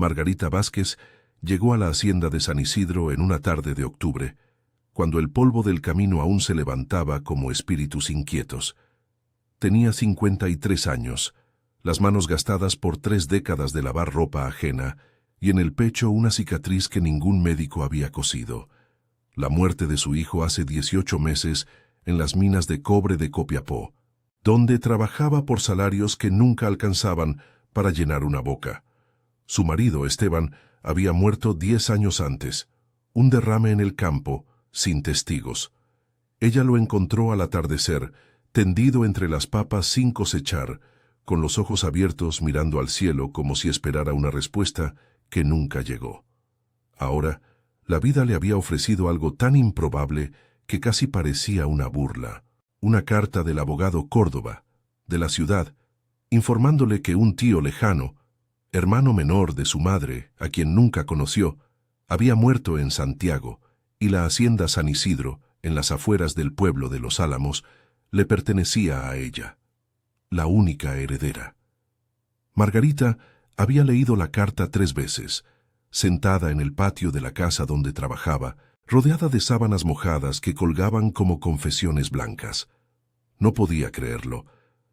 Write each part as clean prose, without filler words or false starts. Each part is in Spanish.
Margarita Vázquez llegó a la hacienda de San Isidro en una tarde de octubre, cuando el polvo del camino aún se levantaba como espíritus inquietos. Tenía 53 años, las manos gastadas por 3 décadas de lavar ropa ajena y en el pecho una cicatriz que ningún médico había cosido. La muerte de su hijo hace 18 meses en las minas de cobre de Copiapó, donde trabajaba por salarios que nunca alcanzaban para llenar una boca. Su marido, Esteban, había muerto 10 años antes, un derrame en el campo, sin testigos. Ella lo encontró al atardecer, tendido entre las papas sin cosechar, con los ojos abiertos mirando al cielo como si esperara una respuesta que nunca llegó. Ahora, la vida le había ofrecido algo tan improbable que casi parecía una burla. Una carta del abogado Córdoba, de la ciudad, informándole que un tío lejano, hermano menor de su madre, a quien nunca conoció, había muerto en Santiago, y la hacienda San Isidro, en las afueras del pueblo de Los Álamos, le pertenecía a ella, la única heredera. Margarita había leído la carta 3 veces, sentada en el patio de la casa donde trabajaba, rodeada de sábanas mojadas que colgaban como confesiones blancas. No podía creerlo.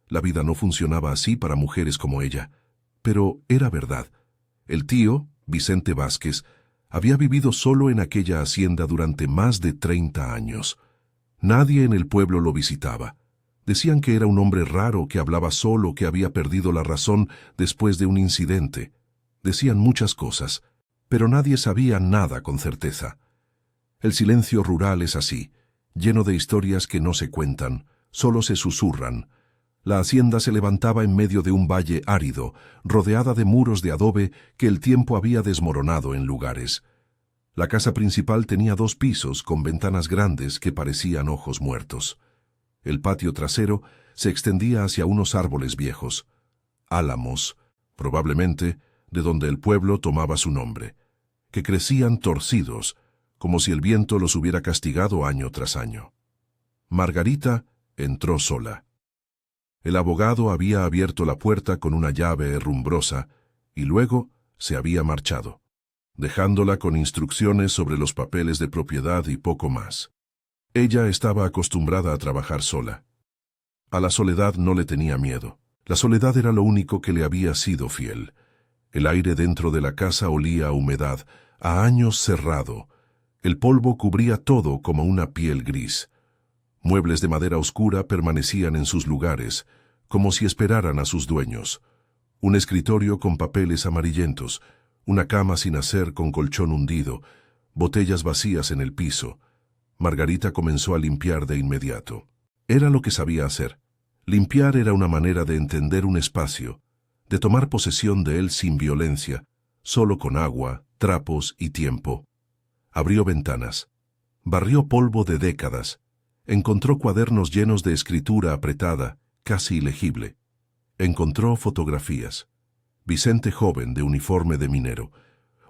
La vida no funcionaba así para mujeres como ella. Pero era verdad. El tío, Vicente Vázquez, había vivido solo en aquella hacienda durante más de 30 años. Nadie en el pueblo lo visitaba. Decían que era un hombre raro, que hablaba solo, que había perdido la razón después de un incidente. Decían muchas cosas, pero nadie sabía nada con certeza. El silencio rural es así, lleno de historias que no se cuentan, solo se susurran. La hacienda se levantaba en medio de un valle árido, rodeada de muros de adobe que el tiempo había desmoronado en lugares. La casa principal tenía 2 pisos con ventanas grandes que parecían ojos muertos. El patio trasero se extendía hacia unos árboles viejos, álamos, probablemente de donde el pueblo tomaba su nombre, que crecían torcidos, como si el viento los hubiera castigado año tras año. Margarita entró sola. El abogado había abierto la puerta con una llave herrumbrosa y luego se había marchado, dejándola con instrucciones sobre los papeles de propiedad y poco más. Ella estaba acostumbrada a trabajar sola. A la soledad no le tenía miedo. La soledad era lo único que le había sido fiel. El aire dentro de la casa olía a humedad, a años cerrado. El polvo cubría todo como una piel gris. Muebles de madera oscura permanecían en sus lugares, como si esperaran a sus dueños. Un escritorio con papeles amarillentos, una cama sin hacer con colchón hundido, botellas vacías en el piso. Margarita comenzó a limpiar de inmediato. Era lo que sabía hacer. Limpiar era una manera de entender un espacio, de tomar posesión de él sin violencia, solo con agua, trapos y tiempo. Abrió ventanas. Barrió polvo de décadas. Encontró cuadernos llenos de escritura apretada, casi ilegible. Encontró fotografías. Vicente joven de uniforme de minero.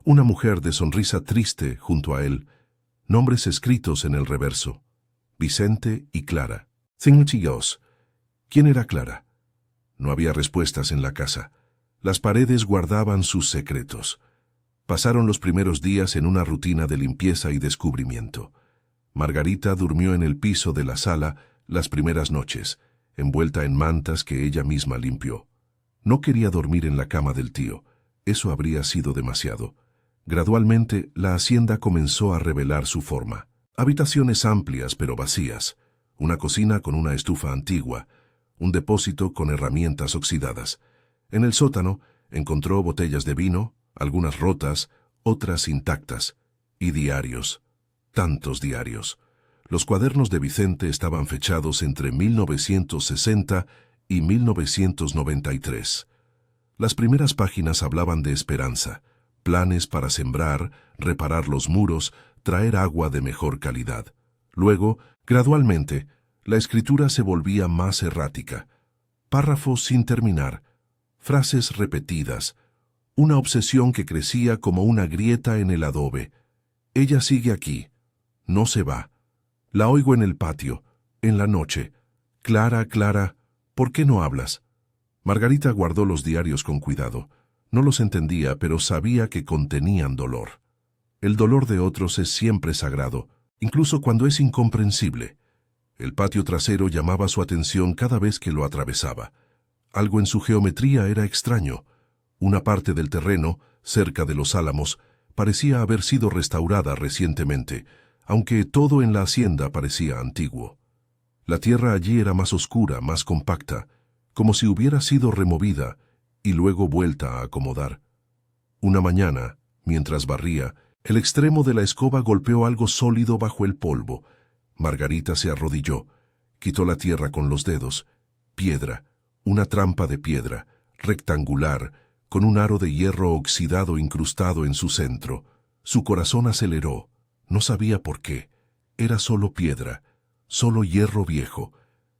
Una mujer de sonrisa triste junto a él. Nombres escritos en el reverso. Vicente y Clara. Dios. ¿Quién era Clara? No había respuestas en la casa. Las paredes guardaban sus secretos. Pasaron los primeros días en una rutina de limpieza y descubrimiento. Margarita durmió en el piso de la sala las primeras noches, envuelta en mantas que ella misma limpió. No quería dormir en la cama del tío. Eso habría sido demasiado. Gradualmente, la hacienda comenzó a revelar su forma. Habitaciones amplias pero vacías, una cocina con una estufa antigua, un depósito con herramientas oxidadas. En el sótano encontró botellas de vino, algunas rotas, otras intactas, y diarios. Tantos diarios. Los cuadernos de Vicente estaban fechados entre 1960 y 1993. Las primeras páginas hablaban de esperanza, planes para sembrar, reparar los muros, traer agua de mejor calidad. Luego, gradualmente, la escritura se volvía más errática. Párrafos sin terminar, frases repetidas, una obsesión que crecía como una grieta en el adobe. Ella sigue aquí, no se va. La oigo en el patio, en la noche. Clara, Clara, ¿por qué no hablas? Margarita guardó los diarios con cuidado. No los entendía, pero sabía que contenían dolor. El dolor de otros es siempre sagrado, incluso cuando es incomprensible. El patio trasero llamaba su atención cada vez que lo atravesaba. Algo en su geometría era extraño. Una parte del terreno, cerca de los álamos, parecía haber sido restaurada recientemente, aunque todo en la hacienda parecía antiguo. La tierra allí era más oscura, más compacta, como si hubiera sido removida y luego vuelta a acomodar. Una mañana, mientras barría, el extremo de la escoba golpeó algo sólido bajo el polvo. Margarita se arrodilló, quitó la tierra con los dedos. Piedra, una trampa de piedra, rectangular, con un aro de hierro oxidado incrustado en su centro. Su corazón aceleró. No sabía por qué. Era solo piedra, solo hierro viejo.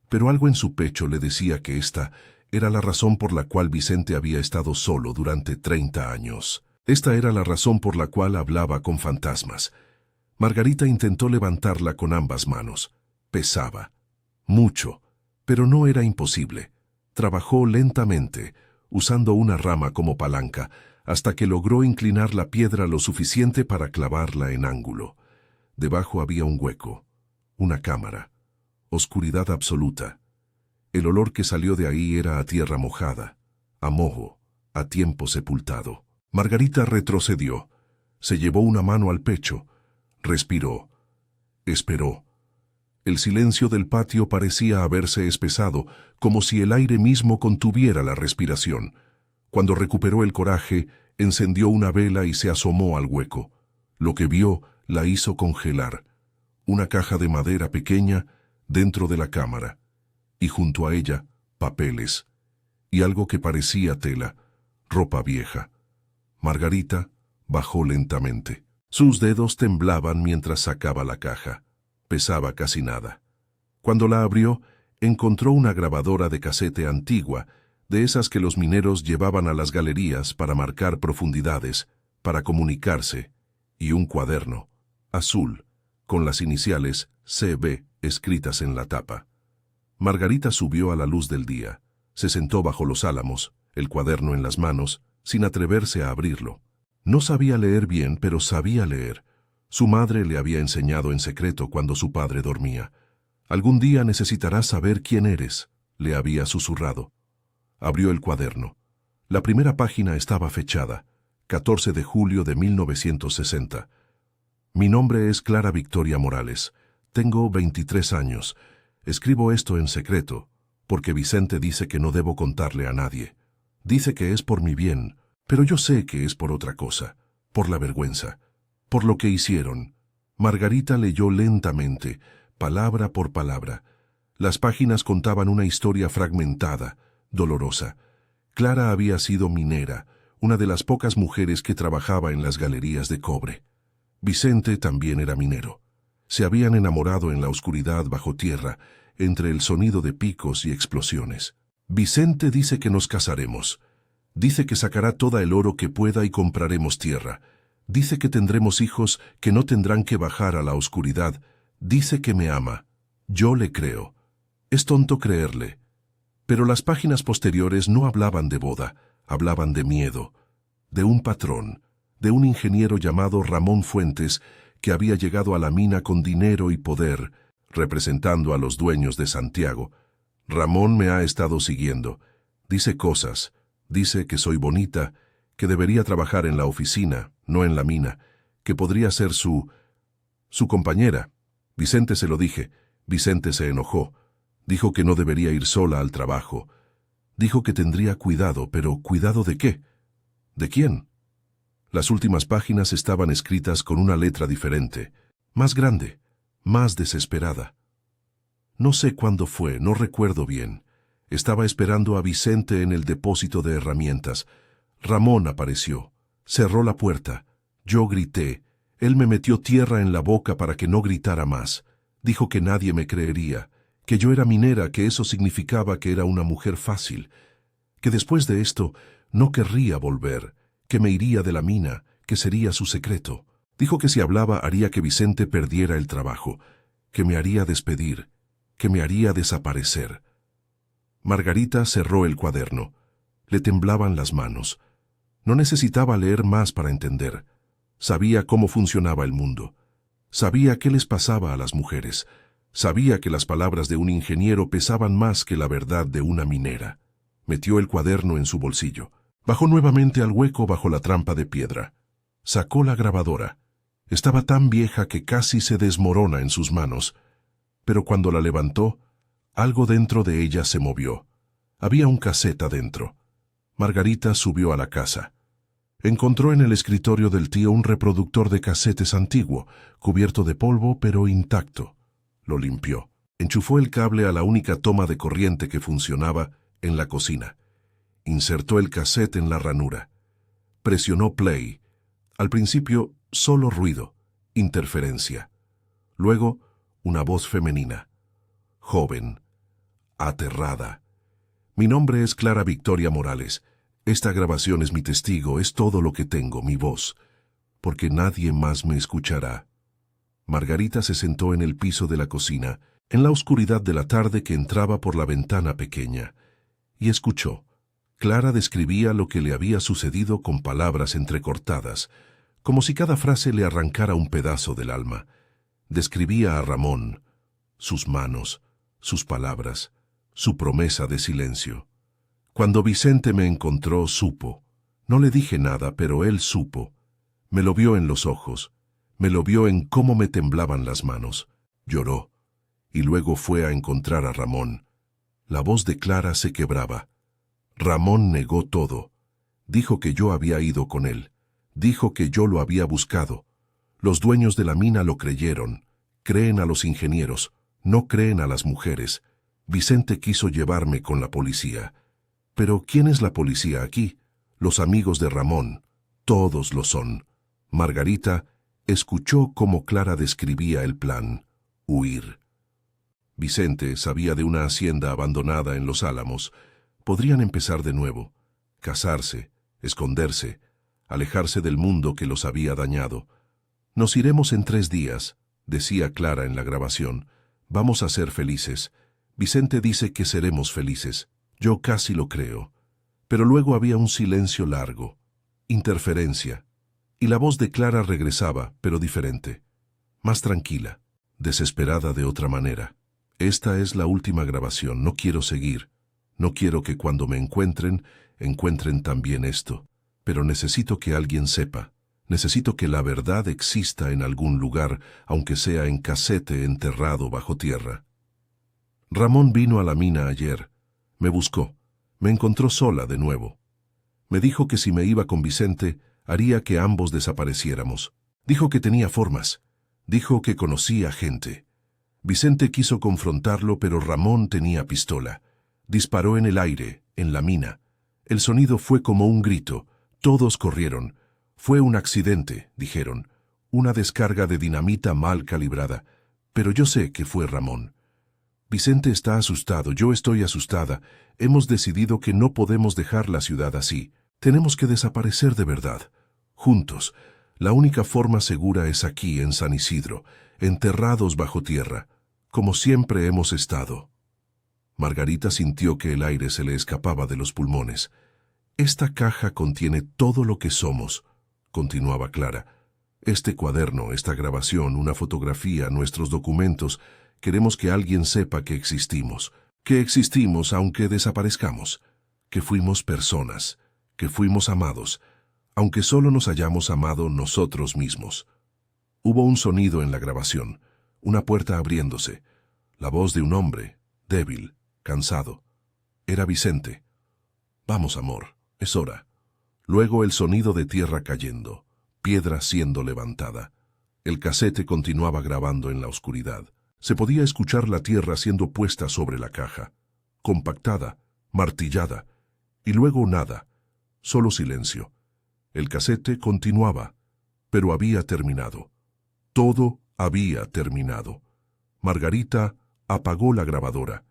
Pero algo en su pecho le decía que esta era la razón por la cual Vicente había estado solo durante 30 años. Esta era la razón por la cual hablaba con fantasmas. Margarita intentó levantarla con ambas manos. Pesaba. Mucho. Pero no era imposible. Trabajó lentamente, usando una rama como palanca, hasta que logró inclinar la piedra lo suficiente para clavarla en ángulo. Debajo había un hueco, una cámara, oscuridad absoluta. El olor que salió de ahí era a tierra mojada, a moho, a tiempo sepultado. Margarita retrocedió, se llevó una mano al pecho, respiró, esperó. El silencio del patio parecía haberse espesado, como si el aire mismo contuviera la respiración. Cuando recuperó el coraje, encendió una vela y se asomó al hueco. Lo que vio la hizo congelar. Una caja de madera pequeña dentro de la cámara, y junto a ella, papeles, y algo que parecía tela, ropa vieja. Margarita bajó lentamente. Sus dedos temblaban mientras sacaba la caja. Pesaba casi nada. Cuando la abrió, encontró una grabadora de casete antigua, de esas que los mineros llevaban a las galerías para marcar profundidades, para comunicarse, y un cuaderno, azul, con las iniciales CB escritas en la tapa. Margarita subió a la luz del día, se sentó bajo los álamos, el cuaderno en las manos, sin atreverse a abrirlo. No sabía leer bien, pero sabía leer. Su madre le había enseñado en secreto cuando su padre dormía. «Algún día necesitarás saber quién eres», le había susurrado. Abrió el cuaderno. La primera página estaba fechada, 14 de julio de 1960. «Mi nombre es Clara Victoria Morales. Tengo 23 años. Escribo esto en secreto, porque Vicente dice que no debo contarle a nadie. Dice que es por mi bien, pero yo sé que es por otra cosa, por la vergüenza, por lo que hicieron». Margarita leyó lentamente, palabra por palabra. Las páginas contaban una historia fragmentada, dolorosa. Clara había sido minera, una de las pocas mujeres que trabajaba en las galerías de cobre. Vicente también era minero. Se habían enamorado en la oscuridad bajo tierra, entre el sonido de picos y explosiones. «Vicente dice que nos casaremos. Dice que sacará toda el oro que pueda y compraremos tierra. Dice que tendremos hijos que no tendrán que bajar a la oscuridad. Dice que me ama. Yo le creo. Es tonto creerle». Pero las páginas posteriores no hablaban de boda, hablaban de miedo, de un patrón, de un ingeniero llamado Ramón Fuentes, que había llegado a la mina con dinero y poder, representando a los dueños de Santiago. «Ramón me ha estado siguiendo. Dice cosas. Dice que soy bonita, que debería trabajar en la oficina, no en la mina, que podría ser su compañera». Vicente se lo dije. Vicente se enojó. Dijo que no debería ir sola al trabajo. Dijo que tendría cuidado, pero ¿cuidado de qué? ¿De quién? Las últimas páginas estaban escritas con una letra diferente, más grande, más desesperada. No sé cuándo fue, no recuerdo bien. Estaba esperando a Vicente en el depósito de herramientas. Ramón apareció. Cerró la puerta. Yo grité. Él me metió tierra en la boca para que no gritara más. Dijo que nadie me creería, que yo era minera, que eso significaba que era una mujer fácil, que después de esto no querría volver, que me iría de la mina, que sería su secreto. Dijo que si hablaba haría que Vicente perdiera el trabajo, que me haría despedir, que me haría desaparecer. Margarita cerró el cuaderno. Le temblaban las manos. No necesitaba leer más para entender. Sabía cómo funcionaba el mundo. Sabía qué les pasaba a las mujeres. Sabía que las palabras de un ingeniero pesaban más que la verdad de una minera. Metió el cuaderno en su bolsillo. Bajó nuevamente al hueco bajo la trampa de piedra. Sacó la grabadora. Estaba tan vieja que casi se desmorona en sus manos. Pero cuando la levantó, algo dentro de ella se movió. Había un casete adentro. Margarita subió a la casa. Encontró en el escritorio del tío un reproductor de casetes antiguo, cubierto de polvo pero intacto. Lo limpió. Enchufó el cable a la única toma de corriente que funcionaba en la cocina. Insertó el casete en la ranura. Presionó play. Al principio, solo ruido, interferencia. Luego, una voz femenina. Joven. Aterrada. Mi nombre es Clara Victoria Morales. Esta grabación es mi testigo, es todo lo que tengo, mi voz. Porque nadie más me escuchará. Margarita se sentó en el piso de la cocina, en la oscuridad de la tarde que entraba por la ventana pequeña, y escuchó. Clara describía lo que le había sucedido con palabras entrecortadas, como si cada frase le arrancara un pedazo del alma. Describía a Ramón, sus manos, sus palabras, su promesa de silencio. Cuando Vicente me encontró, supo. No le dije nada, pero él supo. Me lo vio en los ojos, me lo vio en cómo me temblaban las manos. Lloró, y luego fue a encontrar a Ramón. La voz de Clara se quebraba. Ramón negó todo. Dijo que yo había ido con él. Dijo que yo lo había buscado. Los dueños de la mina lo creyeron. Creen a los ingenieros, no creen a las mujeres. Vicente quiso llevarme con la policía. Pero ¿quién es la policía aquí? Los amigos de Ramón. Todos lo son. Margarita escuchó cómo Clara describía el plan. Huir. Vicente sabía de una hacienda abandonada en Los Álamos. Podrían empezar de nuevo. Casarse, esconderse, alejarse del mundo que los había dañado. Nos iremos en 3 días, decía Clara en la grabación. Vamos a ser felices. Vicente dice que seremos felices. Yo casi lo creo. Pero luego había un silencio largo. Interferencia. Y la voz de Clara regresaba, pero diferente. Más tranquila. Desesperada de otra manera. Esta es la última grabación. No quiero seguir. No quiero que cuando me encuentren, encuentren también esto. Pero necesito que alguien sepa. Necesito que la verdad exista en algún lugar, aunque sea en casete enterrado bajo tierra. Ramón vino a la mina ayer. Me buscó. Me encontró sola de nuevo. Me dijo que si me iba con Vicente, haría que ambos desapareciéramos. Dijo que tenía formas. Dijo que conocía gente. Vicente quiso confrontarlo, pero Ramón tenía pistola. Disparó en el aire, en la mina. El sonido fue como un grito. Todos corrieron. Fue un accidente, dijeron. Una descarga de dinamita mal calibrada. Pero yo sé que fue Ramón. Vicente está asustado, yo estoy asustada. Hemos decidido que no podemos dejar la ciudad así. Tenemos que desaparecer de verdad. Juntos. La única forma segura es aquí, en San Isidro, enterrados bajo tierra, como siempre hemos estado. Margarita sintió que el aire se le escapaba de los pulmones. Esta caja contiene todo lo que somos, continuaba Clara. Este cuaderno, esta grabación, una fotografía, nuestros documentos. Queremos que alguien sepa que existimos aunque desaparezcamos, que fuimos personas, que fuimos amados, aunque solo nos hayamos amado nosotros mismos. Hubo un sonido en la grabación, una puerta abriéndose, la voz de un hombre, débil, cansado. Era Vicente. Vamos, amor, es hora. Luego el sonido de tierra cayendo, piedra siendo levantada. El casete continuaba grabando en la oscuridad. Se podía escuchar la tierra siendo puesta sobre la caja, compactada, martillada, y luego nada, solo silencio. El casete continuaba, pero había terminado. Todo había terminado. Margarita apagó la grabadora.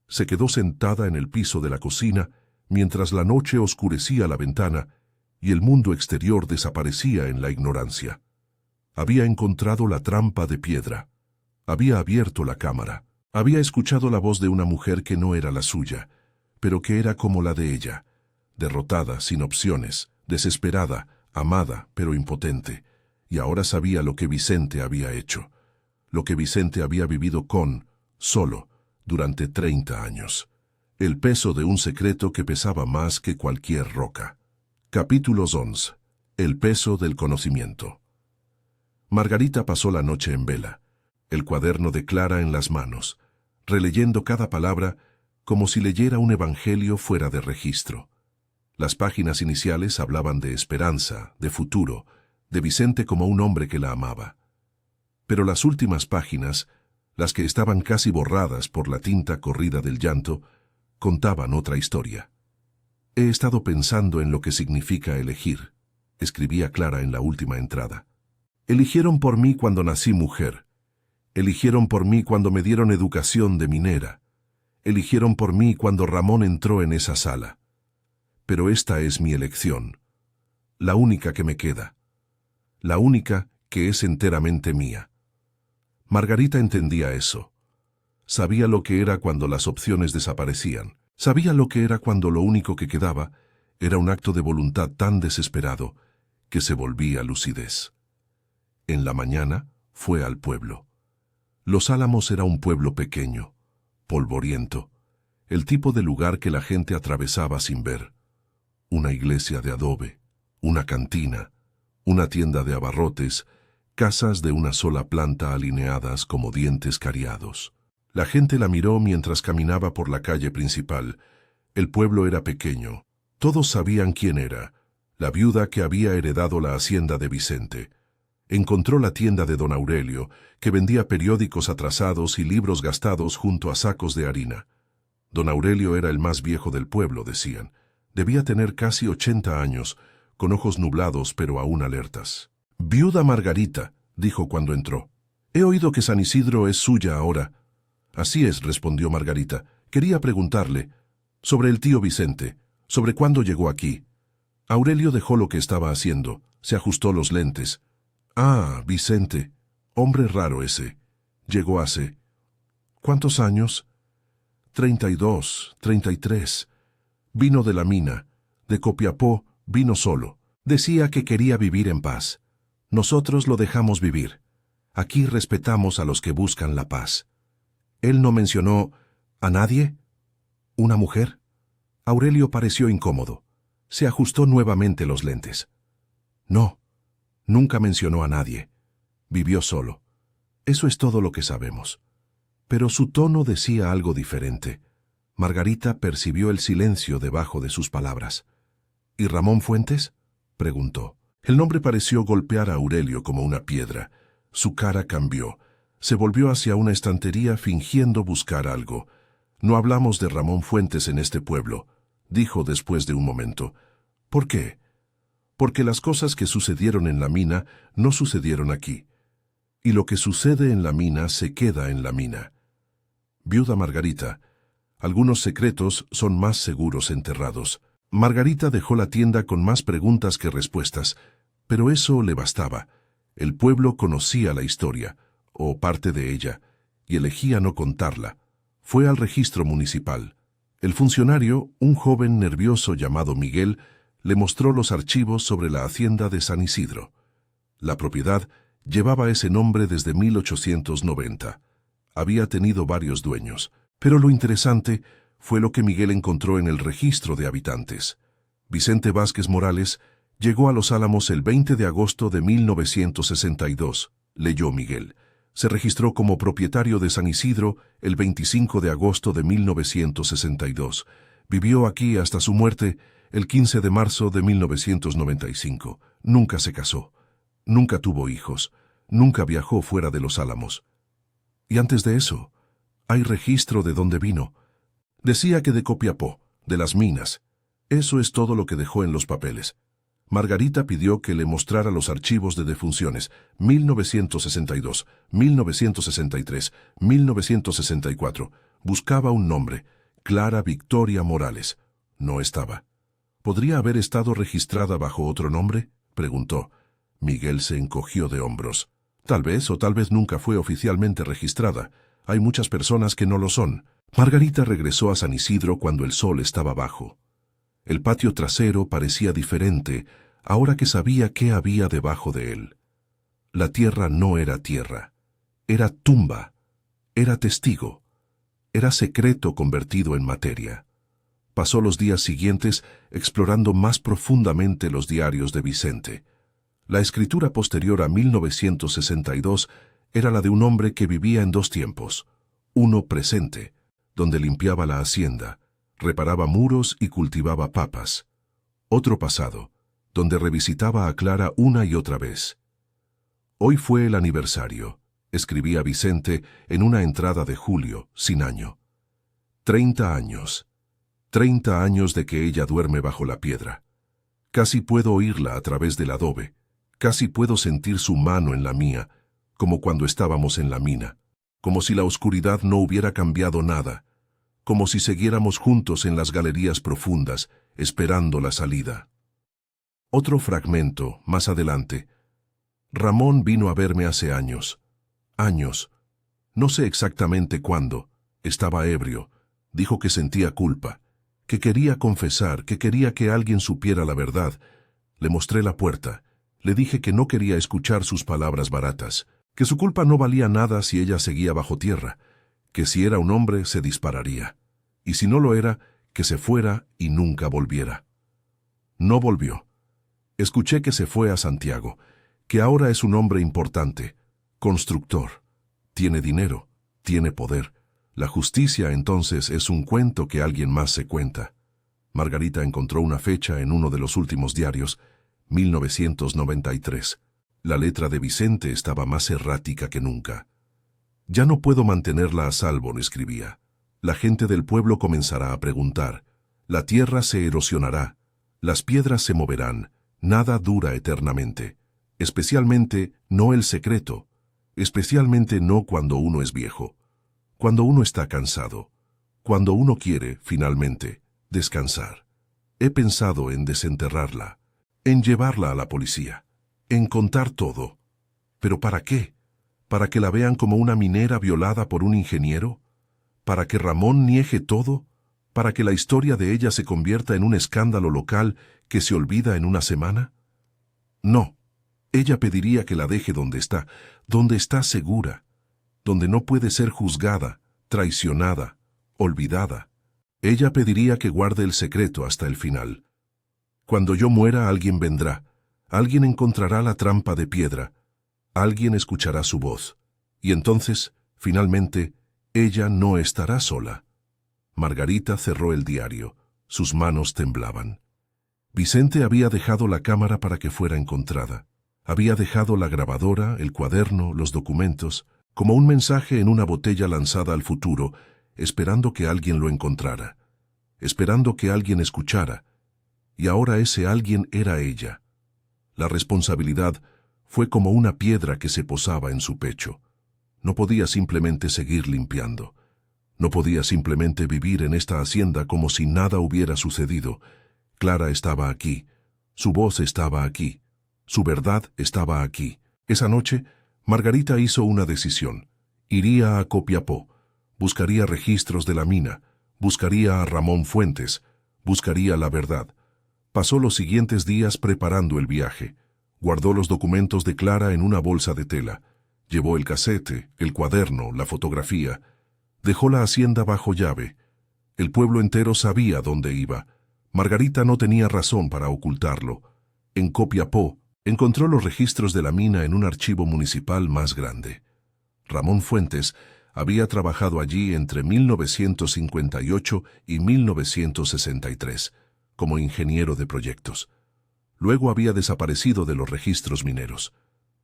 Se quedó sentada en el piso de la cocina mientras la noche oscurecía la ventana y el mundo exterior desaparecía en la ignorancia. Había encontrado la trampa de piedra. Había abierto la cámara. Había escuchado la voz de una mujer que no era la suya, pero que era como la de ella, derrotada, sin opciones, desesperada, amada, pero impotente, y ahora sabía lo que Vicente había hecho, lo que Vicente había vivido solo, durante 30 años. El peso de un secreto que pesaba más que cualquier roca. Capítulos 11. El peso del conocimiento. Margarita pasó la noche en vela, el cuaderno de Clara en las manos, releyendo cada palabra como si leyera un evangelio fuera de registro. Las páginas iniciales hablaban de esperanza, de futuro, de Vicente como un hombre que la amaba. Pero las últimas páginas, las que estaban casi borradas por la tinta corrida del llanto, contaban otra historia. He estado pensando en lo que significa elegir, escribía Clara en la última entrada. Eligieron por mí cuando nací mujer. Eligieron por mí cuando me dieron educación de minera. Eligieron por mí cuando Ramón entró en esa sala. Pero esta es mi elección, la única que me queda, la única que es enteramente mía. Margarita entendía eso. Sabía lo que era cuando las opciones desaparecían. Sabía lo que era cuando lo único que quedaba era un acto de voluntad tan desesperado que se volvía lucidez. En la mañana fue al pueblo. Los Álamos era un pueblo pequeño, polvoriento, el tipo de lugar que la gente atravesaba sin ver. Una iglesia de adobe, una cantina, una tienda de abarrotes, casas de una sola planta alineadas como dientes cariados. La gente la miró mientras caminaba por la calle principal. El pueblo era pequeño. Todos sabían quién era, la viuda que había heredado la hacienda de Vicente. Encontró la tienda de don Aurelio, que vendía periódicos atrasados y libros gastados junto a sacos de harina. Don Aurelio era el más viejo del pueblo, decían. Debía tener casi 80 años, con ojos nublados pero aún alertas. «Viuda Margarita», dijo cuando entró. «He oído que San Isidro es suya ahora». «Así es», respondió Margarita. «Quería preguntarle sobre el tío Vicente, sobre cuándo llegó aquí». Aurelio dejó lo que estaba haciendo, se ajustó los lentes. «Ah, Vicente, hombre raro ese. Llegó hace... ¿Cuántos años?» 32, 33. Vino de la mina, de Copiapó, vino solo. Decía que quería vivir en paz. Nosotros lo dejamos vivir. Aquí respetamos a los que buscan la paz. Él no mencionó a nadie. ¿Una mujer? Aurelio pareció incómodo. Se ajustó nuevamente los lentes. No, nunca mencionó a nadie. Vivió solo. Eso es todo lo que sabemos. Pero su tono decía algo diferente. Margarita percibió el silencio debajo de sus palabras. ¿Y Ramón Fuentes?, preguntó. El nombre pareció golpear a Aurelio como una piedra. Su cara cambió. Se volvió hacia una estantería fingiendo buscar algo. «No hablamos de Ramón Fuentes en este pueblo», dijo después de un momento. «¿Por qué?» «Porque las cosas que sucedieron en la mina no sucedieron aquí. Y lo que sucede en la mina se queda en la mina». Viuda Margarita, algunos secretos son más seguros enterrados. Margarita dejó la tienda con más preguntas que respuestas, pero eso le bastaba. El pueblo conocía la historia, o parte de ella, y elegía no contarla. Fue al registro municipal. El funcionario, un joven nervioso llamado Miguel, le mostró los archivos sobre la hacienda de San Isidro. La propiedad llevaba ese nombre desde 1890. Había tenido varios dueños, pero lo interesante fue lo que Miguel encontró en el registro de habitantes. Vicente Vázquez Morales llegó a Los Álamos el 20 de agosto de 1962, leyó Miguel. Se registró como propietario de San Isidro el 25 de agosto de 1962. Vivió aquí hasta su muerte el 15 de marzo de 1995. Nunca se casó. Nunca tuvo hijos. Nunca viajó fuera de Los Álamos. Y antes de eso, hay registro de dónde vino. Decía que de Copiapó, de las minas. Eso es todo lo que dejó en los papeles. Margarita pidió que le mostrara los archivos de defunciones, 1962, 1963, 1964. Buscaba un nombre, Clara Victoria Morales. No estaba. ¿Podría haber estado registrada bajo otro nombre?, preguntó. Miguel se encogió de hombros. Tal vez o tal vez nunca fue oficialmente registrada. Hay muchas personas que no lo son. Margarita regresó a San Isidro cuando el sol estaba bajo. El patio trasero parecía diferente ahora que sabía qué había debajo de él. La tierra no era tierra, era tumba, era testigo, era secreto convertido en materia. Pasó los días siguientes explorando más profundamente los diarios de Vicente. La escritura posterior a 1962 era la de un hombre que vivía en dos tiempos. Uno presente, donde limpiaba la hacienda, reparaba muros y cultivaba papas. Otro pasado, donde revisitaba a Clara una y otra vez. Hoy fue el aniversario, escribía Vicente en una entrada de julio, sin año. 30 años. 30 años de que ella duerme bajo la piedra. Casi puedo oírla a través del adobe. Casi puedo sentir su mano en la mía, como cuando estábamos en la mina. Como si la oscuridad no hubiera cambiado nada. Como si siguiéramos juntos en las galerías profundas, esperando la salida. Otro fragmento, más adelante. Ramón vino a verme hace años. Años. No sé exactamente cuándo. Estaba ebrio. Dijo que sentía culpa, que quería confesar, que quería que alguien supiera la verdad. Le mostré la puerta. Le dije que no quería escuchar sus palabras baratas, que su culpa no valía nada si ella seguía bajo tierra, que si era un hombre se dispararía, y si no lo era, que se fuera y nunca volviera. No volvió. Escuché que se fue a Santiago, que ahora es un hombre importante, constructor, tiene dinero, tiene poder. La justicia entonces es un cuento que alguien más se cuenta. Margarita encontró una fecha en uno de los últimos diarios, 1993. La letra de Vicente estaba más errática que nunca. Ya no puedo mantenerla a salvo, le escribía. La gente del pueblo comenzará a preguntar. La tierra se erosionará, las piedras se moverán, nada dura eternamente. Especialmente no el secreto, especialmente no cuando uno es viejo. Cuando uno está cansado, cuando uno quiere, finalmente, descansar. He pensado en desenterrarla, en llevarla a la policía, en contar todo. ¿Pero para qué? ¿Para que la vean como una minera violada por un ingeniero? ¿Para que Ramón niegue todo? ¿Para que la historia de ella se convierta en un escándalo local que se olvida en una semana? No. Ella pediría que la deje donde está segura, donde no puede ser juzgada, traicionada, olvidada. Ella pediría que guarde el secreto hasta el final. Cuando yo muera, alguien vendrá, alguien encontrará la trampa de piedra, alguien escuchará su voz, y entonces, finalmente, ella no estará sola. Margarita cerró el diario, sus manos temblaban. Vicente había dejado la cámara para que fuera encontrada. Había dejado la grabadora, el cuaderno, los documentos, como un mensaje en una botella lanzada al futuro, esperando que alguien lo encontrara, esperando que alguien escuchara, y ahora ese alguien era ella. La responsabilidad fue como una piedra que se posaba en su pecho. No podía simplemente seguir limpiando. No podía simplemente vivir en esta hacienda como si nada hubiera sucedido. Clara estaba aquí, su voz estaba aquí, su verdad estaba aquí. Esa noche, Margarita hizo una decisión. Iría a Copiapó, buscaría registros de la mina, buscaría a Ramón Fuentes, buscaría la verdad. Pasó los siguientes días preparando el viaje. Guardó los documentos de Clara en una bolsa de tela. Llevó el casete, el cuaderno, la fotografía. Dejó la hacienda bajo llave. El pueblo entero sabía dónde iba. Margarita no tenía razón para ocultarlo. En Copiapó, encontró los registros de la mina en un archivo municipal más grande. Ramón Fuentes había trabajado allí entre 1958 y 1963, como ingeniero de proyectos. Luego había desaparecido de los registros mineros.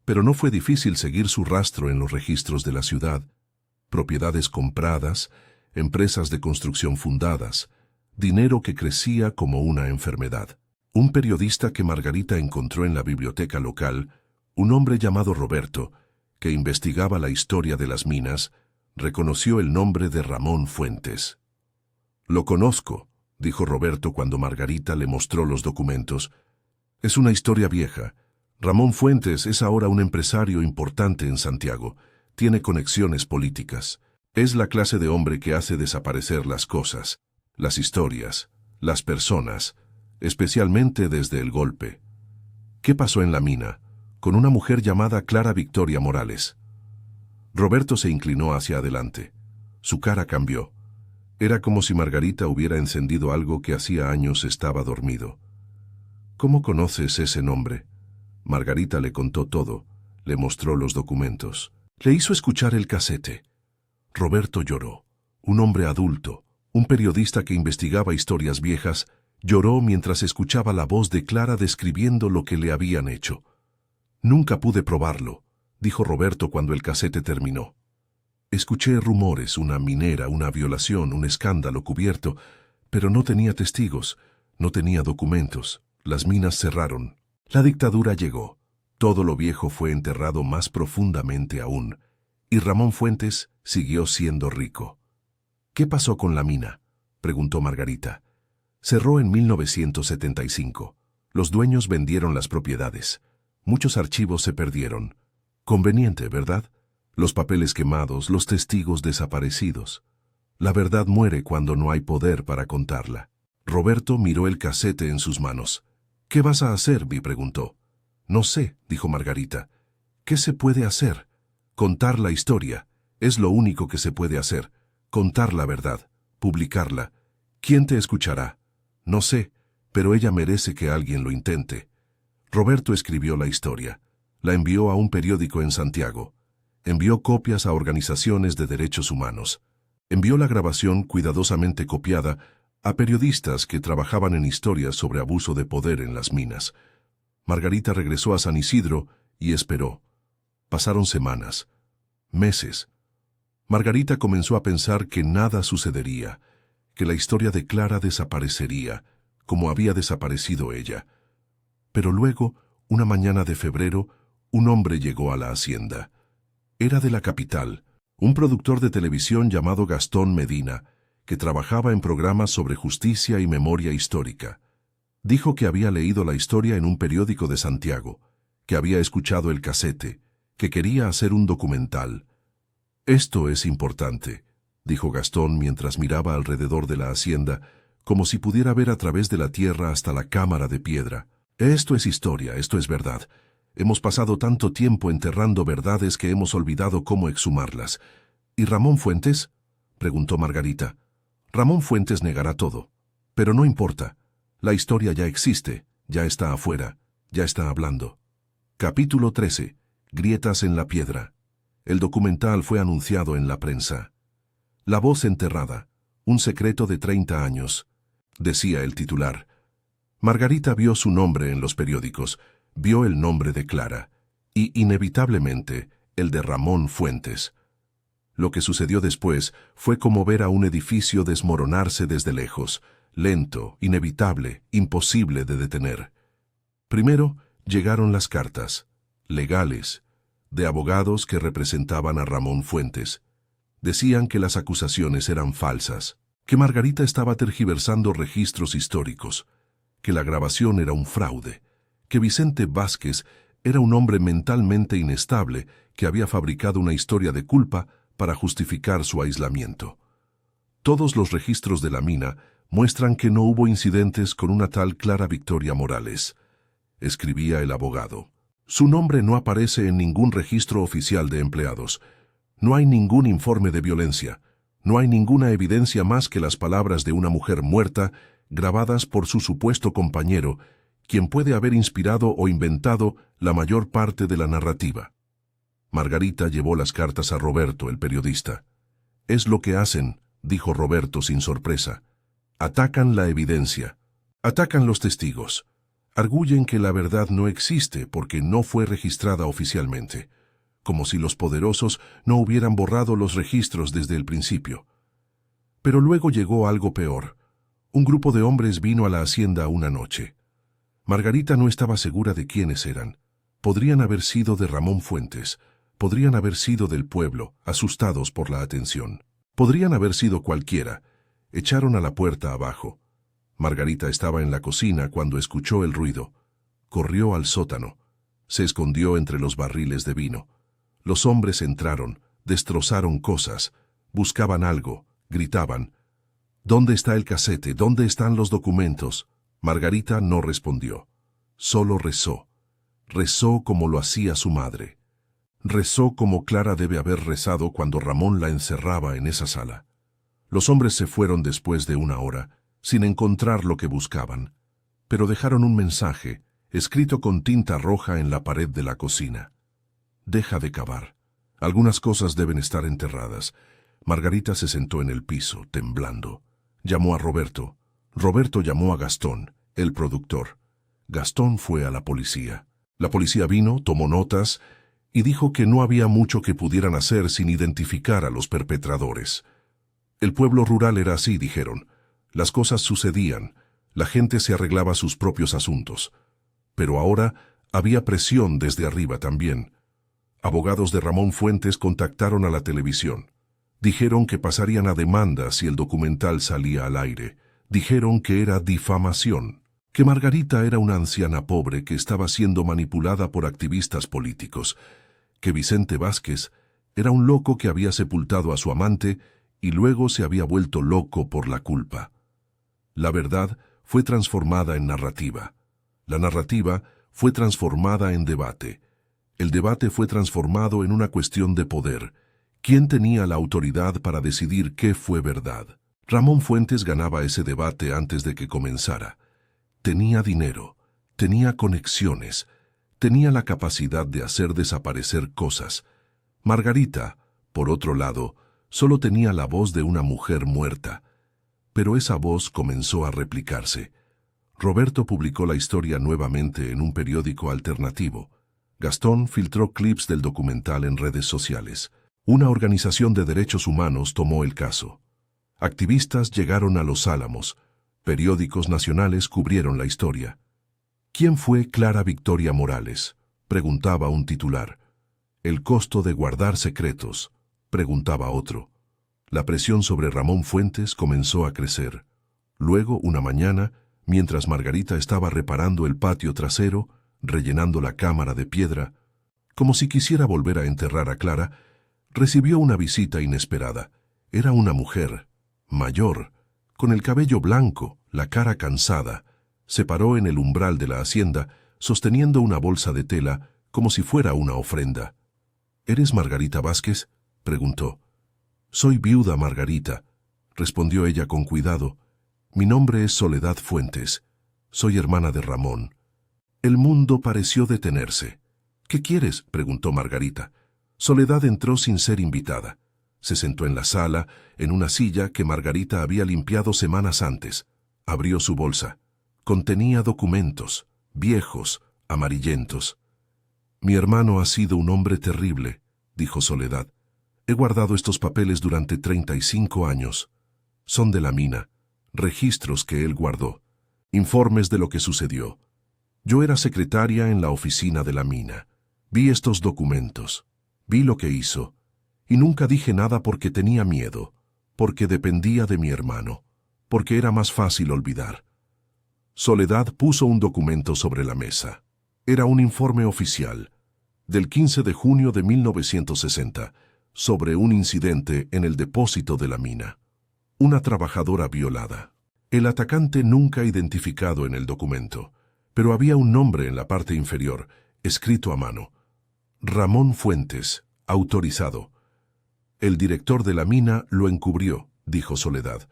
Pero no fue difícil seguir su rastro en los registros de la ciudad. Propiedades compradas, empresas de construcción fundadas, dinero que crecía como una enfermedad. Un periodista que Margarita encontró en la biblioteca local, un hombre llamado Roberto, que investigaba la historia de las minas, reconoció el nombre de Ramón Fuentes. «Lo conozco», dijo Roberto cuando Margarita le mostró los documentos. «Es una historia vieja. Ramón Fuentes es ahora un empresario importante en Santiago. Tiene conexiones políticas. Es la clase de hombre que hace desaparecer las cosas, las historias, las personas, especialmente desde el golpe. ¿Qué pasó en la mina? Con una mujer llamada Clara Victoria Morales. Roberto se inclinó hacia adelante. Su cara cambió. Era como si Margarita hubiera encendido algo que hacía años estaba dormido. ¿Cómo conoces ese nombre? Margarita le contó todo, le mostró los documentos. Le hizo escuchar el casete. Roberto lloró. Un hombre adulto, un periodista que investigaba historias viejas, lloró mientras escuchaba la voz de Clara describiendo lo que le habían hecho. Nunca pude probarlo, dijo Roberto cuando el casete terminó. Escuché rumores, una minera, una violación, un escándalo cubierto, pero no tenía testigos, no tenía documentos. Las minas cerraron. La dictadura llegó. Todo lo viejo fue enterrado más profundamente aún. Y Ramón Fuentes siguió siendo rico. ¿Qué pasó con la mina?, preguntó Margarita. Cerró en 1975. Los dueños vendieron las propiedades. Muchos archivos se perdieron. Conveniente, ¿verdad? Los papeles quemados, los testigos desaparecidos. La verdad muere cuando no hay poder para contarla. Roberto miró el casete en sus manos. ¿Qué vas a hacer?, me preguntó. No sé, dijo Margarita. ¿Qué se puede hacer? Contar la historia. Es lo único que se puede hacer. Contar la verdad. Publicarla. ¿Quién te escuchará? No sé, pero ella merece que alguien lo intente. Roberto escribió la historia. La envió a un periódico en Santiago. Envió copias a organizaciones de derechos humanos. Envió la grabación cuidadosamente copiada a periodistas que trabajaban en historias sobre abuso de poder en las minas. Margarita regresó a San Isidro y esperó. Pasaron semanas, meses. Margarita comenzó a pensar que nada sucedería, que la historia de Clara desaparecería, como había desaparecido ella. Pero luego, una mañana de febrero, un hombre llegó a la hacienda. Era de la capital, un productor de televisión llamado Gastón Medina, que trabajaba en programas sobre justicia y memoria histórica. Dijo que había leído la historia en un periódico de Santiago, que había escuchado el casete, que quería hacer un documental. Esto es importante, dijo Gastón mientras miraba alrededor de la hacienda, como si pudiera ver a través de la tierra hasta la cámara de piedra. Esto es historia, esto es verdad. Hemos pasado tanto tiempo enterrando verdades que hemos olvidado cómo exhumarlas. ¿Y Ramón Fuentes?, preguntó Margarita. Ramón Fuentes negará todo. Pero no importa. La historia ya existe, ya está afuera, ya está hablando. Capítulo 13. Grietas en la piedra. El documental fue anunciado en la prensa. La voz enterrada. Un secreto de 30 años. Decía el titular. Margarita vio su nombre en los periódicos, vio el nombre de Clara, y inevitablemente el de Ramón Fuentes. Lo que sucedió después fue como ver a un edificio desmoronarse desde lejos, lento, inevitable, imposible de detener. Primero llegaron las cartas, legales, de abogados que representaban a Ramón Fuentes. Decían que las acusaciones eran falsas, que Margarita estaba tergiversando registros históricos, que la grabación era un fraude, que Vicente Vázquez era un hombre mentalmente inestable que había fabricado una historia de culpa para justificar su aislamiento. Todos los registros de la mina muestran que no hubo incidentes con una tal Clara Victoria Morales, escribía el abogado. Su nombre no aparece en ningún registro oficial de empleados. No hay ningún informe de violencia. No hay ninguna evidencia más que las palabras de una mujer muerta grabadas por su supuesto compañero, quien puede haber inspirado o inventado la mayor parte de la narrativa. Margarita llevó las cartas a Roberto, el periodista. Es lo que hacen, dijo Roberto sin sorpresa. Atacan la evidencia. Atacan los testigos. Arguyen que la verdad no existe porque no fue registrada oficialmente, como si los poderosos no hubieran borrado los registros desde el principio. Pero luego llegó algo peor. Un grupo de hombres vino a la hacienda una noche. Margarita no estaba segura de quiénes eran. Podrían haber sido de Ramón Fuentes, podrían haber sido del pueblo, asustados por la atención. Podrían haber sido cualquiera. Echaron a la puerta abajo. Margarita estaba en la cocina cuando escuchó el ruido. Corrió al sótano. Se escondió entre los barriles de vino. Los hombres entraron, destrozaron cosas, buscaban algo, gritaban. ¿Dónde está el casete? ¿Dónde están los documentos? Margarita no respondió. Solo rezó. Rezó como lo hacía su madre. Rezó como Clara debe haber rezado cuando Ramón la encerraba en esa sala. Los hombres se fueron después de una hora, sin encontrar lo que buscaban, pero dejaron un mensaje, escrito con tinta roja en la pared de la cocina. Deja de cavar. Algunas cosas deben estar enterradas. Margarita se sentó en el piso, temblando. Llamó a Roberto. Roberto llamó a Gastón, el productor. Gastón fue a la policía. La policía vino, tomó notas y dijo que no había mucho que pudieran hacer sin identificar a los perpetradores. El pueblo rural era así, dijeron. Las cosas sucedían, la gente se arreglaba sus propios asuntos. Pero ahora había presión desde arriba también. Abogados de Ramón Fuentes contactaron a la televisión. Dijeron que pasarían a demanda si el documental salía al aire. Dijeron que era difamación, que Margarita era una anciana pobre que estaba siendo manipulada por activistas políticos, que Vicente Vázquez era un loco que había sepultado a su amante y luego se había vuelto loco por la culpa. La verdad fue transformada en narrativa. La narrativa fue transformada en debate. El debate fue transformado en una cuestión de poder. ¿Quién tenía la autoridad para decidir qué fue verdad? Ramón Fuentes ganaba ese debate antes de que comenzara. Tenía dinero, tenía conexiones, tenía la capacidad de hacer desaparecer cosas. Margarita, por otro lado, solo tenía la voz de una mujer muerta. Pero esa voz comenzó a replicarse. Roberto publicó la historia nuevamente en un periódico alternativo. Gastón filtró clips del documental en redes sociales. Una organización de derechos humanos tomó el caso. Activistas llegaron a Los Álamos. Periódicos nacionales cubrieron la historia. ¿Quién fue Clara Victoria Morales?, preguntaba un titular. ¿El costo de guardar secretos?, preguntaba otro. La presión sobre Ramón Fuentes comenzó a crecer. Luego, una mañana, mientras Margarita estaba reparando el patio trasero, rellenando la cámara de piedra, como si quisiera volver a enterrar a Clara, recibió una visita inesperada. Era una mujer, mayor, con el cabello blanco, la cara cansada. Se paró en el umbral de la hacienda, sosteniendo una bolsa de tela, como si fuera una ofrenda. ¿Eres Margarita Vázquez?, preguntó. Soy viuda Margarita, respondió ella con cuidado. Mi nombre es Soledad Fuentes. Soy hermana de Ramón. El mundo pareció detenerse. ¿Qué quieres?, preguntó Margarita. Soledad entró sin ser invitada. Se sentó en la sala, en una silla que Margarita había limpiado semanas antes. Abrió su bolsa. Contenía documentos, viejos, amarillentos. Mi hermano ha sido un hombre terrible, dijo Soledad. He guardado estos papeles durante 35 años. Son de la mina, registros que él guardó, informes de lo que sucedió. Yo era secretaria en la oficina de la mina. Vi estos documentos, vi lo que hizo, y nunca dije nada porque tenía miedo, porque dependía de mi hermano, porque era más fácil olvidar. Soledad puso un documento sobre la mesa. Era un informe oficial, del 15 de junio de 1960, sobre un incidente en el depósito de la mina. Una trabajadora violada. El atacante nunca identificado en el documento, pero había un nombre en la parte inferior, escrito a mano. Ramón Fuentes, autorizado. El director de la mina lo encubrió, dijo Soledad,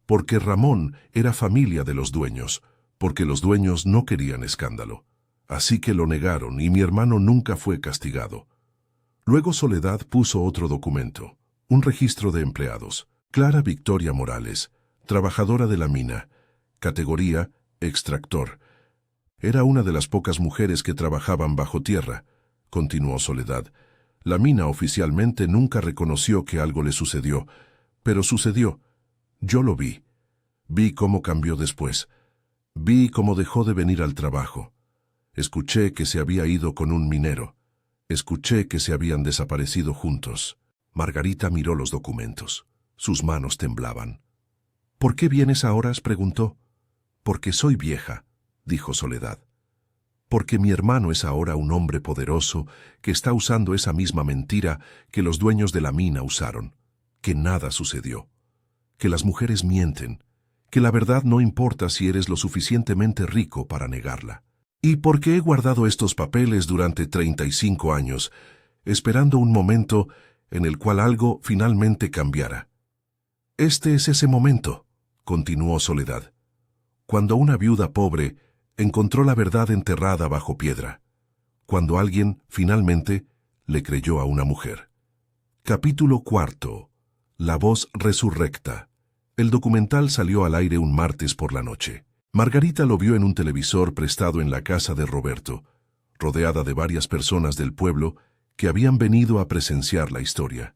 porque Ramón era familia de los dueños, porque los dueños no querían escándalo. Así que lo negaron y mi hermano nunca fue castigado. Luego Soledad puso otro documento, un registro de empleados. Clara Victoria Morales, trabajadora de la mina, categoría extractor. Era una de las pocas mujeres que trabajaban bajo tierra, continuó Soledad. La mina oficialmente nunca reconoció que algo le sucedió, pero sucedió. Yo lo vi. Vi cómo cambió después. Vi cómo dejó de venir al trabajo. Escuché que se había ido con un minero. Escuché que se habían desaparecido juntos. Margarita miró los documentos. Sus manos temblaban. ¿Por qué vienes ahora?, preguntó. Porque soy vieja, dijo Soledad. Porque mi hermano es ahora un hombre poderoso que está usando esa misma mentira que los dueños de la mina usaron, que nada sucedió, que las mujeres mienten, que la verdad no importa si eres lo suficientemente rico para negarla. ¿Y por qué he guardado estos papeles durante 35 años, esperando un momento en el cual algo finalmente cambiara? Este es ese momento, continuó Soledad, cuando una viuda pobre encontró la verdad enterrada bajo piedra, cuando alguien, finalmente, le creyó a una mujer. Capítulo 4. La voz resurrecta. El documental salió al aire un martes por la noche. Margarita lo vio en un televisor prestado en la casa de Roberto, rodeada de varias personas del pueblo que habían venido a presenciar la historia.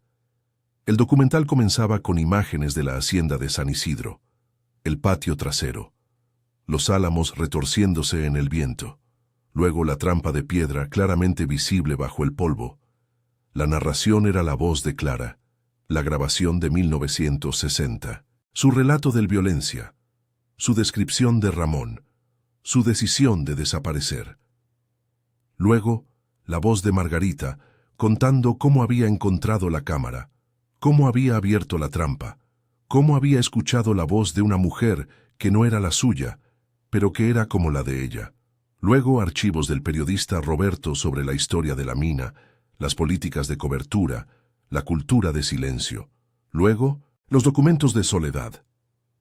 El documental comenzaba con imágenes de la hacienda de San Isidro, el patio trasero, los álamos retorciéndose en el viento, luego la trampa de piedra claramente visible bajo el polvo. La narración era la voz de Clara, la grabación de 1960, su relato de violencia, su descripción de Ramón, su decisión de desaparecer. Luego, la voz de Margarita, contando cómo había encontrado la cámara, cómo había abierto la trampa, cómo había escuchado la voz de una mujer que no era la suya, pero que era como la de ella. Luego, archivos del periodista Roberto sobre la historia de la mina, las políticas de cobertura, la cultura de silencio. Luego, los documentos de Soledad,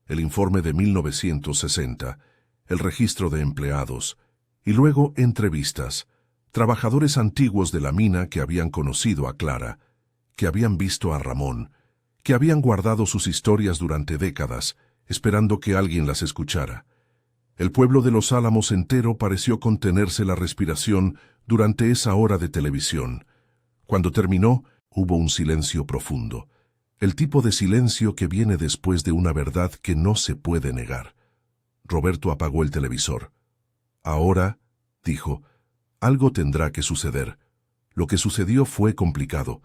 el informe de 1960, el registro de empleados, y luego entrevistas, trabajadores antiguos de la mina que habían conocido a Clara, que habían visto a Ramón, que habían guardado sus historias durante décadas, esperando que alguien las escuchara. El pueblo de Los Álamos entero pareció contenerse la respiración durante esa hora de televisión. Cuando terminó, hubo un silencio profundo, el tipo de silencio que viene después de una verdad que no se puede negar. Roberto apagó el televisor. Ahora, dijo, algo tendrá que suceder. Lo que sucedió fue complicado.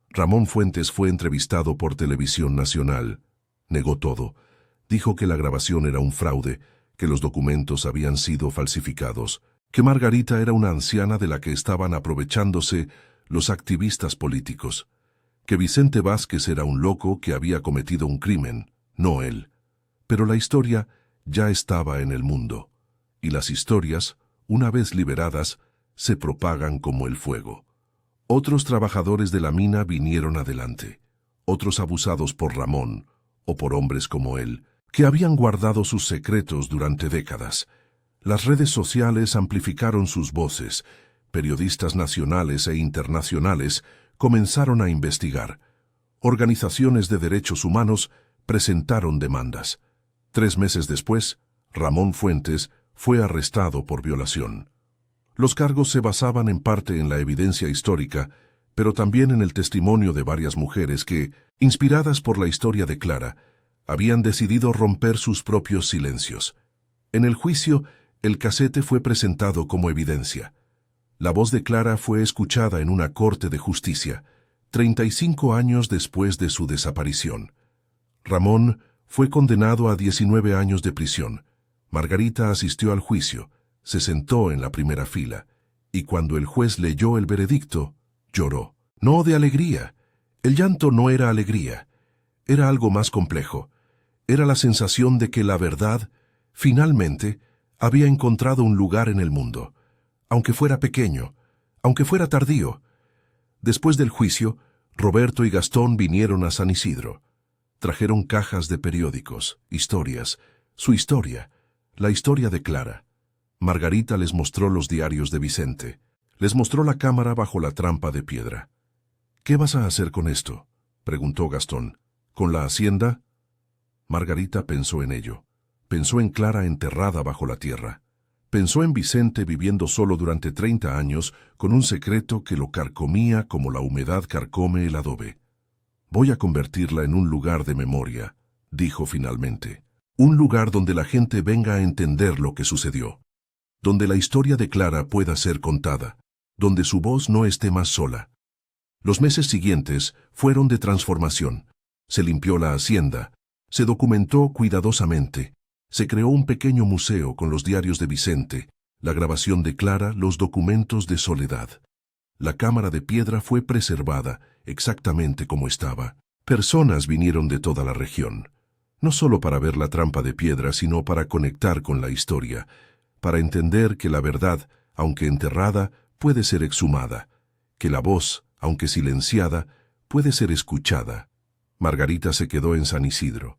Ramón Fuentes fue entrevistado por Televisión Nacional. Negó todo. Dijo que la grabación era un fraude, que los documentos habían sido falsificados, que Margarita era una anciana de la que estaban aprovechándose los activistas políticos, que Vicente Vázquez era un loco que había cometido un crimen, no él. Pero la historia ya estaba en el mundo, y las historias, una vez liberadas, se propagan como el fuego. Otros trabajadores de la mina vinieron adelante, otros abusados por Ramón, o por hombres como él, que habían guardado sus secretos durante décadas. Las redes sociales amplificaron sus voces, periodistas nacionales e internacionales comenzaron a investigar. Organizaciones de derechos humanos presentaron demandas. 3 meses después, Ramón Fuentes fue arrestado por violación. Los cargos se basaban en parte en la evidencia histórica, pero también en el testimonio de varias mujeres que, inspiradas por la historia de Clara, habían decidido romper sus propios silencios. En el juicio, el casete fue presentado como evidencia. La voz de Clara fue escuchada en una corte de justicia, 35 años después de su desaparición. Ramón fue condenado a 19 años de prisión. Margarita asistió al juicio, se sentó en la primera fila, y cuando el juez leyó el veredicto, lloró. No de alegría. El llanto no era alegría. Era algo más complejo. Era la sensación de que la verdad, finalmente, había encontrado un lugar en el mundo, aunque fuera pequeño, aunque fuera tardío. Después del juicio, Roberto y Gastón vinieron a San Isidro. Trajeron cajas de periódicos, historias, su historia, la historia de Clara. Margarita les mostró los diarios de Vicente. Les mostró la cámara bajo la trampa de piedra. «¿Qué vas a hacer con esto?», preguntó Gastón. «¿Con la hacienda?». Margarita pensó en ello. Pensó en Clara enterrada bajo la tierra. Pensó en Vicente viviendo solo durante 30 años con un secreto que lo carcomía como la humedad carcome el adobe. «Voy a convertirla en un lugar de memoria», dijo finalmente. «Un lugar donde la gente venga a entender lo que sucedió. Donde la historia de Clara pueda ser contada. Donde su voz no esté más sola». Los meses siguientes fueron de transformación. Se limpió la hacienda. Se documentó cuidadosamente. Se creó un pequeño museo con los diarios de Vicente, la grabación de Clara, los documentos de Soledad. La cámara de piedra fue preservada exactamente como estaba. Personas vinieron de toda la región. no solo para ver la trampa de piedra, sino para conectar con la historia, para entender que la verdad, aunque enterrada, puede ser exhumada, que la voz, aunque silenciada, puede ser escuchada. Margarita se quedó en San Isidro.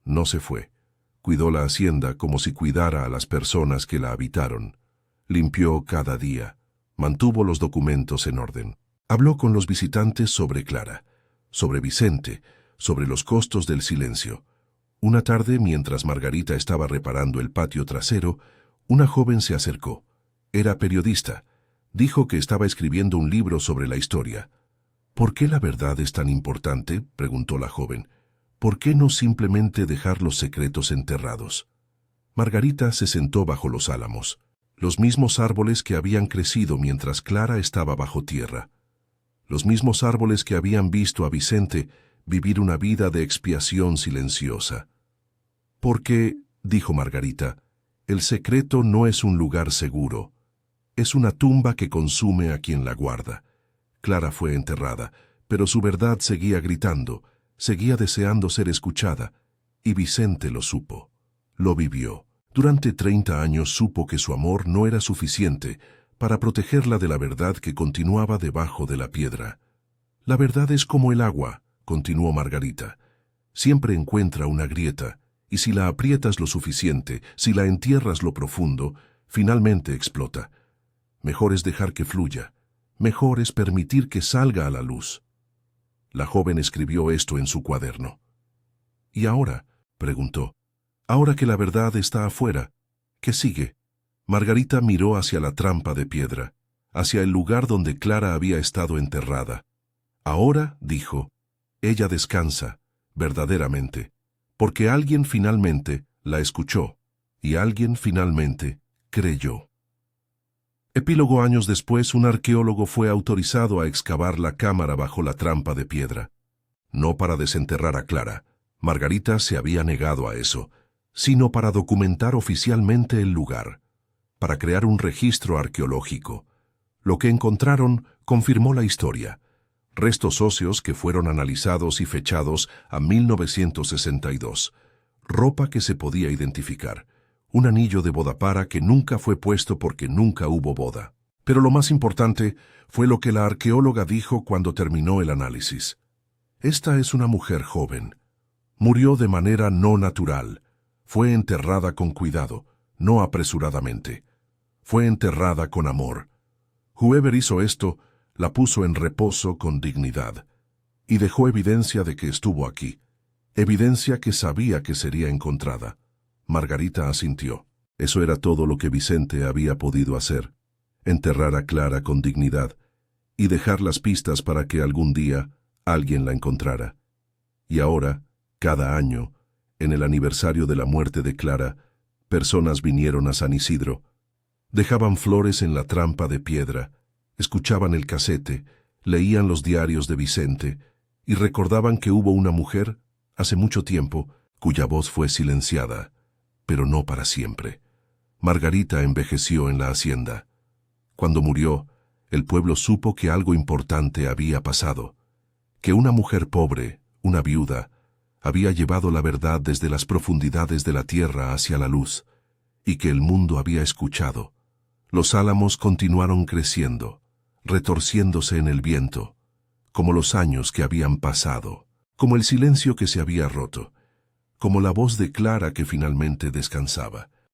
No se fue. Cuidó la hacienda como si cuidara a las personas que la habitaron. Limpió cada día. Mantuvo los documentos en orden. Habló con los visitantes sobre Clara, sobre Vicente, sobre los costos del silencio. Una tarde, mientras Margarita estaba reparando el patio trasero, una joven se acercó. Era periodista. Dijo que estaba escribiendo un libro sobre la historia. ¿Por qué la verdad es tan importante?, preguntó la joven. ¿Por qué no simplemente dejar los secretos enterrados? Margarita se sentó bajo los álamos, los mismos árboles que habían crecido mientras Clara estaba bajo tierra, los mismos árboles que habían visto a Vicente vivir una vida de expiación silenciosa. Porque, dijo Margarita, el secreto no es un lugar seguro, es una tumba que consume a quien la guarda. Clara fue enterrada, pero su verdad seguía gritando, seguía deseando ser escuchada, y Vicente lo supo, lo vivió. Durante 30 años supo que su amor no era suficiente para protegerla de la verdad que continuaba debajo de la piedra. La verdad es como el agua, continuó Margarita. Siempre encuentra una grieta, y si la aprietas lo suficiente, si la entierras lo profundo, finalmente explota. Mejor es dejar que fluya, mejor es permitir que salga a la luz. La joven escribió esto en su cuaderno. ¿Y ahora?, preguntó. Ahora que la verdad está afuera, ¿qué sigue? Margarita miró hacia la trampa de piedra, hacia el lugar donde Clara había estado enterrada. Ahora, dijo, ella descansa, verdaderamente, porque alguien finalmente la escuchó, y alguien finalmente creyó. Epílogo. Años después, un arqueólogo fue autorizado a excavar la cámara bajo la trampa de piedra. No para desenterrar a Clara, Margarita se había negado a eso, sino para documentar oficialmente el lugar, para crear un registro arqueológico. Lo que encontraron confirmó la historia. Restos óseos que fueron analizados y fechados a 1962. Ropa que se podía identificar. Un anillo de bodapara que nunca fue puesto porque nunca hubo boda. Pero lo más importante fue lo que la arqueóloga dijo cuando terminó el análisis. Esta es una mujer joven. Murió de manera no natural. Fue enterrada con cuidado, no apresuradamente. Fue enterrada con amor. Whoever hizo esto, la puso en reposo con dignidad. Y dejó evidencia de que estuvo aquí. Evidencia que sabía que sería encontrada. Margarita asintió. Eso era todo lo que Vicente había podido hacer. Enterrar a Clara con dignidad y dejar las pistas para que algún día alguien la encontrara. Y ahora, cada año, en el aniversario de la muerte de Clara, personas vinieron a San Isidro. Dejaban flores en la trampa de piedra, escuchaban el casete, leían los diarios de Vicente y recordaban que hubo una mujer, hace mucho tiempo, cuya voz fue silenciada, pero no para siempre. Margarita envejeció en la hacienda. Cuando murió, el pueblo supo que algo importante había pasado, que una mujer pobre, una viuda, había llevado la verdad desde las profundidades de la tierra hacia la luz, y que el mundo había escuchado. Los álamos continuaron creciendo, retorciéndose en el viento, como los años que habían pasado, como el silencio que se había roto, como la voz de Clara que finalmente descansaba.